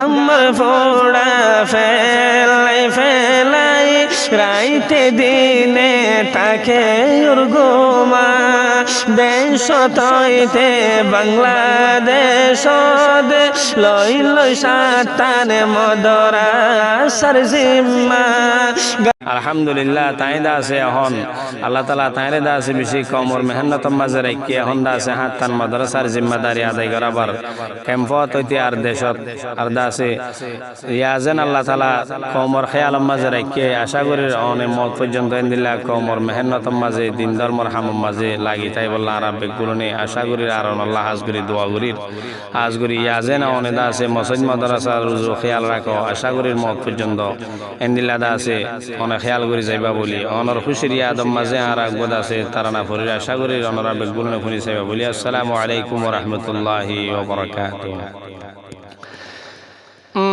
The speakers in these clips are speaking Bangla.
আমার ফোড়া ফেলাই ফেলাই রাইতে দিনে তাকে উর্গুমা দেশ তৈতে বাংলাদেশ লই লই সাতানে মদরা সরজিম্মা আলহামদুলিল্লাহ তাই দাসে এখন আল্লাহ তাআলা তাইরে দাসে বেশি কমর মেহনত মাঝে রাখি এখন দাসে হাত তান মাদ্রাসার জিম্মাদারি আদায় করাবার ক্যাম্পত হইতে আর দেশত আর দাসে ইয়াজেন আল্লাহ তাআলা কমর খেয়াল মাঝে রাখি আশা করি অনেক মত পর্যন্ত দিল্লা কমর মেহনত মাঝে দিন ধর্মর হাম মাঝে লাগি তাই বললা আরবে গুলনে আশা করি আর আল্লাহ হাজগুরি দোয়া করি হাজগুরি ইয়াজেন অনেক দাসে মসজিদ মাদ্রাসা রুজু খেয়াল রাখো আশা করি মত পর্যন্ত এন্দিল্লা দাসে খেয়াল করে যাইবা বলি অনর খুশির আদম মাঝে আর আকবদ আছে তারা না ফরির আশা করি অনরা বেগুলো খুনি যাইবা বলি আসসালামু আলাইকুম ওয়া রাহমাতুল্লাহি ওয়া বারাকাতুহু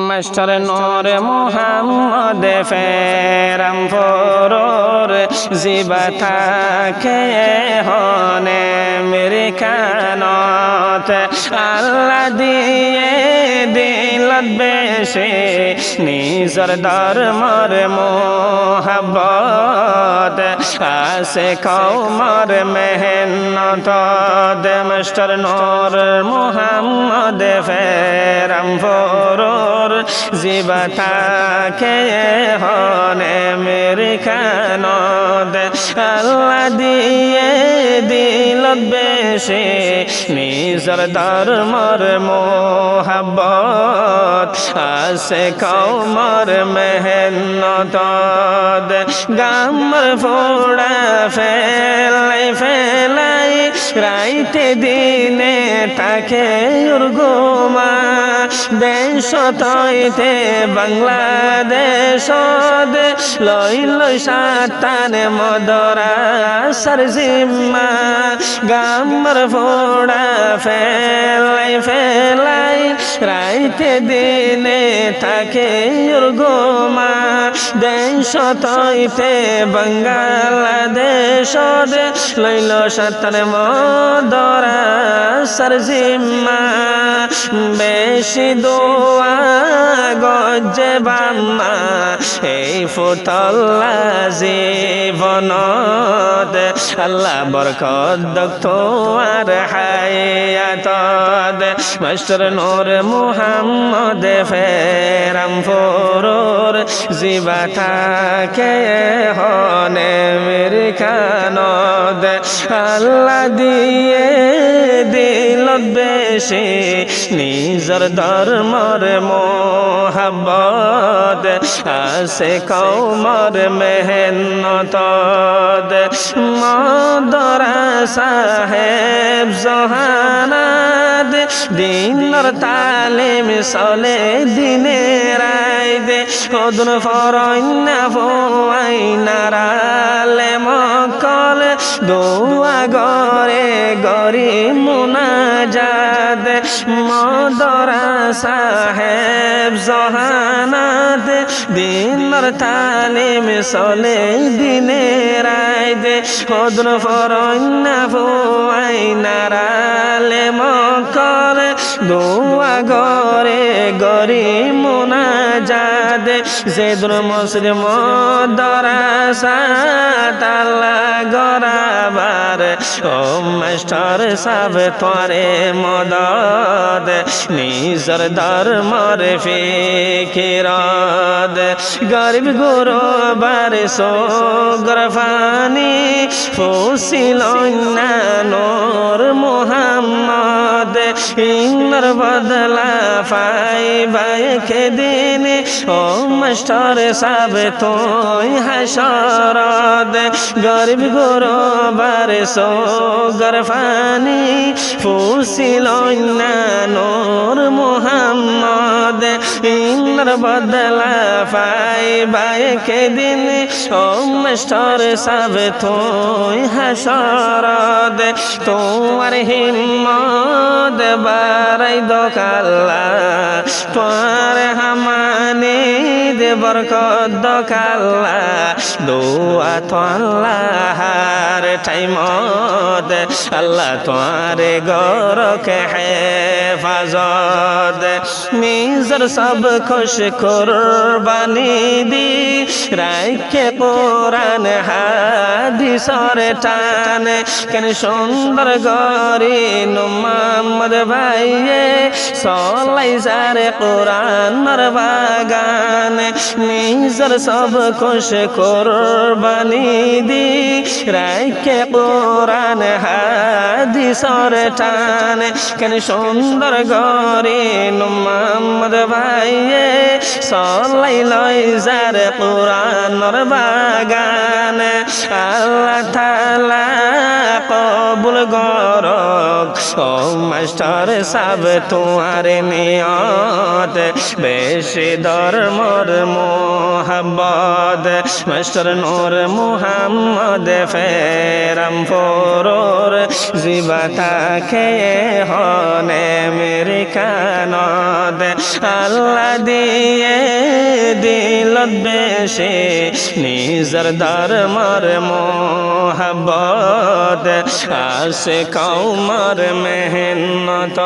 মাস্টার নূর মুহাম্মদ ফেরাম ফরর জিবাতা কে হনে মেরে কানত আল্লাহ দিয়ে দিলত বেশে নিজর ধর্মর মোহাব্বত আসে কওমর মেহনত মাস্টার নূর মুহাম্মদ ফেরাম ফরর জিবাতা কে হনে মেরে কানত আল্লাহ দিয়ে দিলত বেশে নিজর ধর্মর মোহাব্বত আসে কওমর মেহনত গামর ফোড়া ফেলাই ফেলাই রাইতে দিনে তাকে উর্গুমা দেশ তৈতে বাংলাদেশ লই লই সাতানে মদরা সরজিম্মা গামর ফোড়া ফেলাই ফেলাই রাইতে দিনে তাকে উর্গুমা দেশ তৈতে বাংলাদেশ লইল সাতানে মদরা সরজিম্মা বেশি দোয়া গজে বাম্মা এই ফুতল্লা জীবনত আল্লাহ বরকত দক্ত আর হায়াত মাস্টার নূর মুহাম্মদ ফেরাম ফরর জিবাতা কে হনে মেরে কানত আল্লাহ দিয়ে দিলত বেশে নিজর ধর্মর মোহাব্বত আসে কওমর মেহনত মাদ্রাসা সাহেব জহানাত দিনর তালিম চলে দিনে রাইতে কদন ফরইন্না ফোয়াইনারালে মকল দোয়া গরে গরি মুনাজাত মাদ্রাসা সাহেব জহানাত দিনর তালিম চলে দিনে রাইতে কদন ফরইন্না ফোয়াইনারালে মকল দোয়া গরে গরি মুনাজাত যেদুর মুসলিম মাদ্রাসা তালা গরাবার ও মাস্টার সাহেব তোরে মদদ নিজর ধর্মর ফিকিরত গরিব গুরবার সোগরফানি ফুসিল না নূর মুহাম্মদ ইন্নর বদলা পাই বাইকে দিন ও মাস্টার সাহেব তুই হাসরদ গরিব গুরবার সোগরফানি ফুসিল না নূর মুহাম্মদ ইন্নর বদলা পাই বাইকে দিন ও মাস্টার সাহেব তুই হাসরদ তোমার হিম্মত বারাই দোকাল্লা তোর হামানি দে বরকত দকাল্লা দোয়া তো আল্লাহর টাইমত আল্লাহ তোমারে গরকে হেফাজত নিজর সব খুশ কুরবানি দি রাইকে কোরআন হাদিসর টান কেন সুন্দর গরি মোহাম্মদ ভাইয়ে সলাই সারে কোরআনর বাগান নিজর সব খুশ কুরবানি দি রাইকে কোরআন হাদিসর টান কেন সুন্দর গরি মোহাম্মদ ভাইয়ে সলাই লয় সারে কোরআনর বাগান আল্লাহ তাআলা কবুল করক ও মাস্টার সাব তোমার নিয়ত বেশি ধর্মর মোহাব্বত মাস্টার নূর মুহাম্মদ ফেরাম ফোরর জিবাতা খেয়ে হনে মেরি কানত আল্লাহ দিয়ে দিলত বেশি নিজর ধর্মর মোহাব্বত আসে কৌমর মেহনত